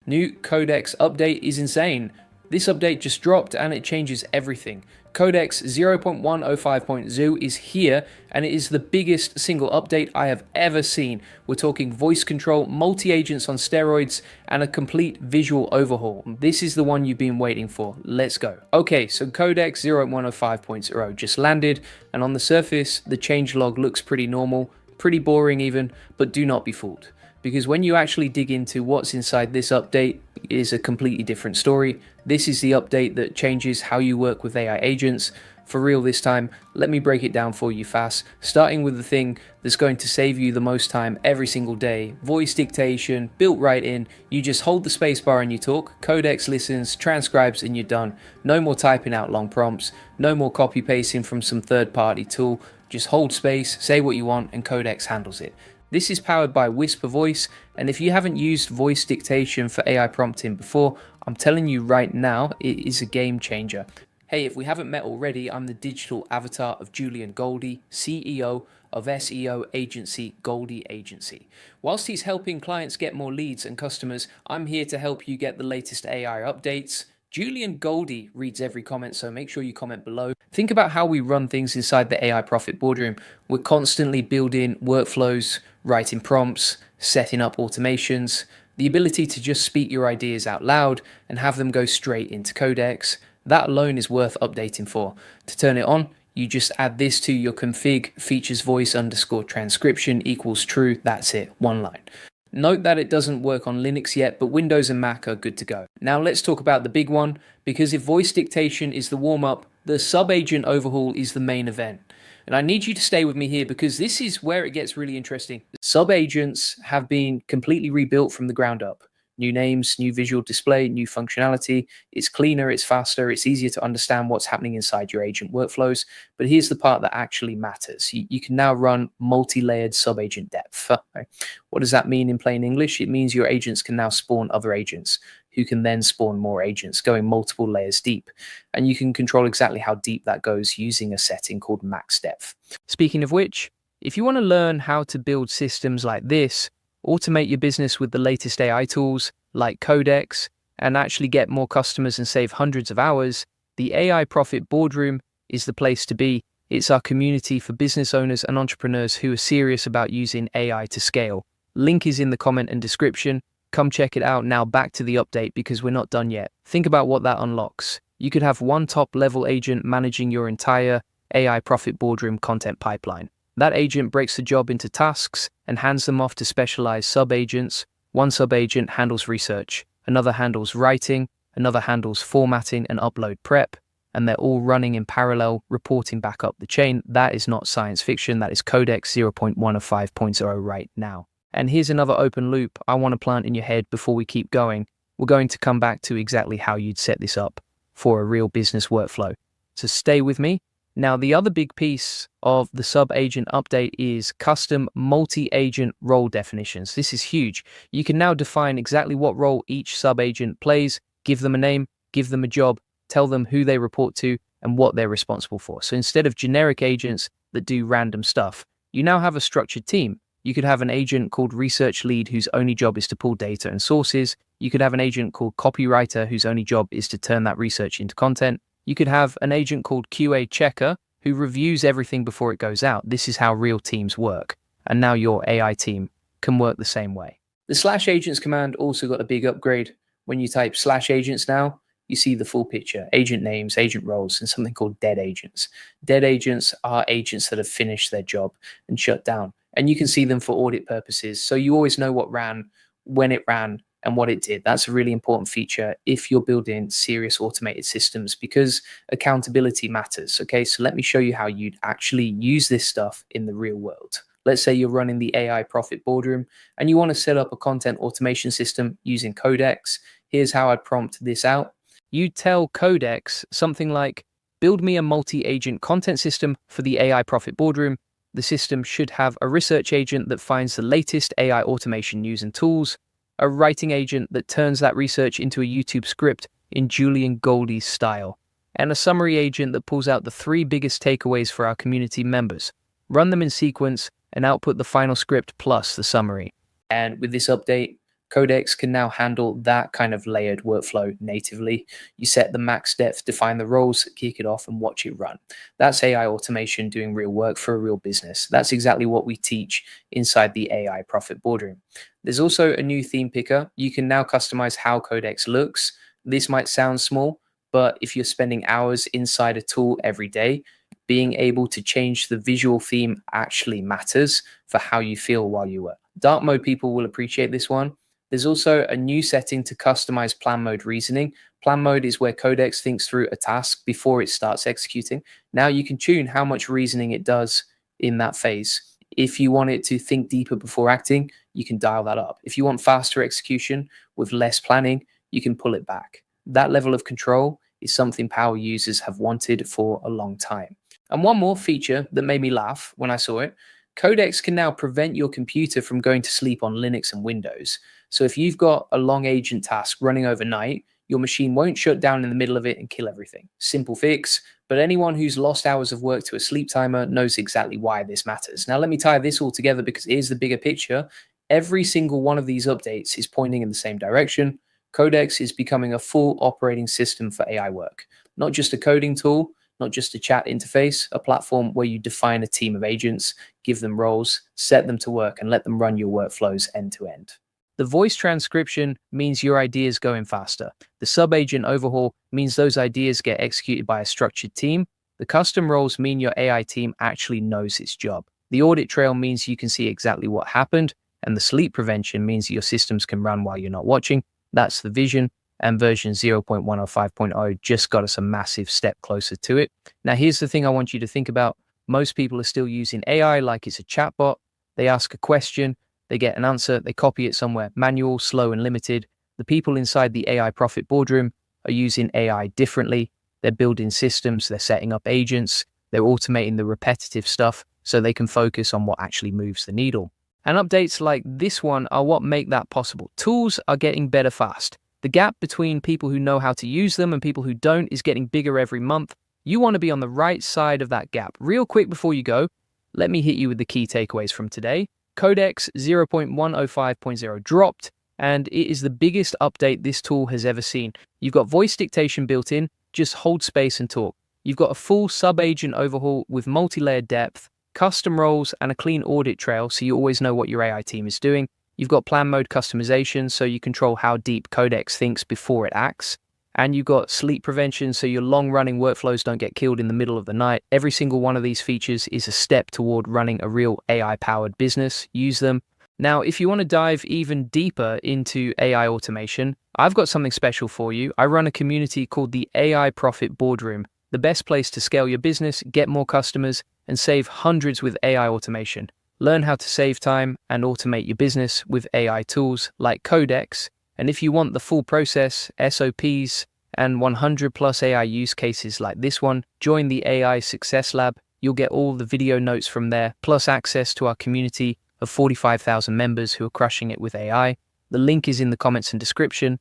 New Codex update is insane. This update just dropped and it changes everything. Codex 0.105.0 is here and it is the biggest single update I have ever seen. We're talking voice control, multi-agents on steroids, and a complete visual overhaul. This is the one you've been waiting for. Let's go. Okay, so Codex 0.105.0 just landed, and on the surface, the changelog looks pretty normal, pretty boring even, but do not be fooled. Because when you actually dig into what's inside this update, it is a completely different story. This is the update that changes how you work with AI agents. For real this time, let me break it down for you fast, starting with the thing that's going to save you the most time every single day. Voice dictation, built right in. You just hold the spacebar and you talk, Codex listens, transcribes, and you're done. No more typing out long prompts, no more copy pasting from some third-party tool. Just hold space, say what you want, and Codex handles it. This is powered by Whisper Voice, and if you haven't used voice dictation for AI prompting before, I'm telling you right now, it is a game changer. Hey, if we haven't met already, I'm the digital avatar of Julian Goldie, CEO of SEO agency Goldie Agency. Whilst he's helping clients get more leads and customers, I'm here to help you get the latest AI updates. Julian Goldie reads every comment, so make sure you comment below. Think about how we run things inside the AI Profit Boardroom. We're constantly building workflows, writing prompts, setting up automations, the ability to just speak your ideas out loud and have them go straight into Codex. That alone is worth updating for. To turn it on, you just add this to your config, features voice underscore transcription equals true. That's it, one line. Note that it doesn't work on Linux yet, but Windows and Mac are good to go. Now let's talk about the big one, because if voice dictation is the warm-up, the sub-agent overhaul is the main event. And I need you to stay with me here because this is where it gets really interesting. Sub-agents have been completely rebuilt from the ground up. New names, new visual display, new functionality. It's cleaner, it's faster, it's easier to understand what's happening inside your agent workflows. But here's the part that actually matters. You can now run multi-layered sub-agent depth. Okay. What does that mean in plain English? It means your agents can now spawn other agents who can then spawn more agents, going multiple layers deep. And you can control exactly how deep that goes using a setting called max depth. Speaking of which, if you want to learn how to build systems like this, automate your business with the latest AI tools like Codex, and actually get more customers and save hundreds of hours, the AI Profit Boardroom is the place to be. It's our community for business owners and entrepreneurs who are serious about using AI to scale. Link is in the comment and description. Come check it out. Now back to the update because we're not done yet. Think about what that unlocks. You could have one top-level agent managing your entire AI Profit Boardroom content pipeline. That agent breaks the job into tasks and hands them off to specialized sub-agents. One sub-agent handles research, another handles writing, another handles formatting and upload prep, and they're all running in parallel, reporting back up the chain. That is not science fiction. That is Codex 0.105.0 right now. And here's another open loop I want to plant in your head before we keep going. We're going to come back to exactly how you'd set this up for a real business workflow. So stay with me. Now, the other big piece of the sub-agent update is custom multi-agent role definitions. This is huge. You can now define exactly what role each sub-agent plays, give them a name, give them a job, tell them who they report to and what they're responsible for. So instead of generic agents that do random stuff, you now have a structured team. You could have an agent called research lead whose only job is to pull data and sources. You could have an agent called copywriter whose only job is to turn that research into content. You could have an agent called QA checker who reviews everything before it goes out. This is how real teams work. And now your AI team can work the same way. The /agents command also got a big upgrade. When you type /agents now, you see the full picture, agent names, agent roles, and something called dead agents. Dead agents are agents that have finished their job and shut down. And you can see them for audit purposes. So you always know what ran, when it ran, and what it did. That's a really important feature if you're building serious automated systems because accountability matters. Okay, so let me show you how you'd actually use this stuff in the real world. Let's say you're running the AI Profit Boardroom and you want to set up a content automation system using Codex. Here's how I'd prompt this out. You tell Codex something like, build me a multi-agent content system for the AI Profit Boardroom. The system should have a research agent that finds the latest AI automation news and tools, a writing agent that turns that research into a YouTube script in Julian Goldie's style, and a summary agent that pulls out the 3 biggest takeaways for our community members. Run them in sequence and output the final script plus the summary. And with this update, Codex can now handle that kind of layered workflow natively. You set the max depth, define the roles, kick it off, and watch it run. That's AI automation doing real work for a real business. That's exactly what we teach inside the AI Profit Boardroom. There's also a new theme picker. You can now customize how Codex looks. This might sound small, but if you're spending hours inside a tool every day, being able to change the visual theme actually matters for how you feel while you work. Dark mode people will appreciate this one. There's also a new setting to customize plan mode reasoning. Plan mode is where Codex thinks through a task before it starts executing. Now you can tune how much reasoning it does in that phase. If you want it to think deeper before acting, you can dial that up. If you want faster execution with less planning, you can pull it back. That level of control is something power users have wanted for a long time. And one more feature that made me laugh when I saw it, Codex can now prevent your computer from going to sleep on Linux and Windows. So if you've got a long agent task running overnight, your machine won't shut down in the middle of it and kill everything. Simple fix, but anyone who's lost hours of work to a sleep timer knows exactly why this matters. Now let me tie this all together because here's the bigger picture. Every single one of these updates is pointing in the same direction. Codex is becoming a full operating system for AI work, not just a coding tool, not just a chat interface, a platform where you define a team of agents, give them roles, set them to work, and let them run your workflows end to end. The voice transcription means your ideas go in faster. The sub-agent overhaul means those ideas get executed by a structured team. The custom roles mean your AI team actually knows its job. The audit trail means you can see exactly what happened, and the sleep prevention means your systems can run while you're not watching. That's the vision, and version 0.105.0 just got us a massive step closer to it. Now, here's the thing I want you to think about. Most people are still using AI like it's a chatbot. They ask a question, they get an answer, they copy it somewhere, manual, slow, and limited. The people inside the AI Profit Boardroom are using AI differently. They're building systems, they're setting up agents, they're automating the repetitive stuff so they can focus on what actually moves the needle. And updates like this one are what make that possible. Tools are getting better fast. The gap between people who know how to use them and people who don't is getting bigger every month. You want to be on the right side of that gap. Real quick before you go, let me hit you with the key takeaways from today. Codex 0.105.0 dropped, and it is the biggest update this tool has ever seen. You've got voice dictation built in, just hold space and talk. You've got a full sub-agent overhaul with multi-layered depth, custom roles, and a clean audit trail so you always know what your AI team is doing. You've got plan mode customization so you control how deep Codex thinks before it acts. And you've got sleep prevention so your long-running workflows don't get killed in the middle of the night. Every single one of these features is a step toward running a real AI-powered business. Use them. Now, if you want to dive even deeper into AI automation, I've got something special for you. I run a community called the AI Profit Boardroom, the best place to scale your business, get more customers, and save hundreds with AI automation. Learn how to save time and automate your business with AI tools like Codex. And if you want the full process, SOPs, and 100 plus AI use cases like this one, join the AI Success Lab. You'll get all the video notes from there, plus access to our community of 45,000 members who are crushing it with AI. The link is in the comments and description.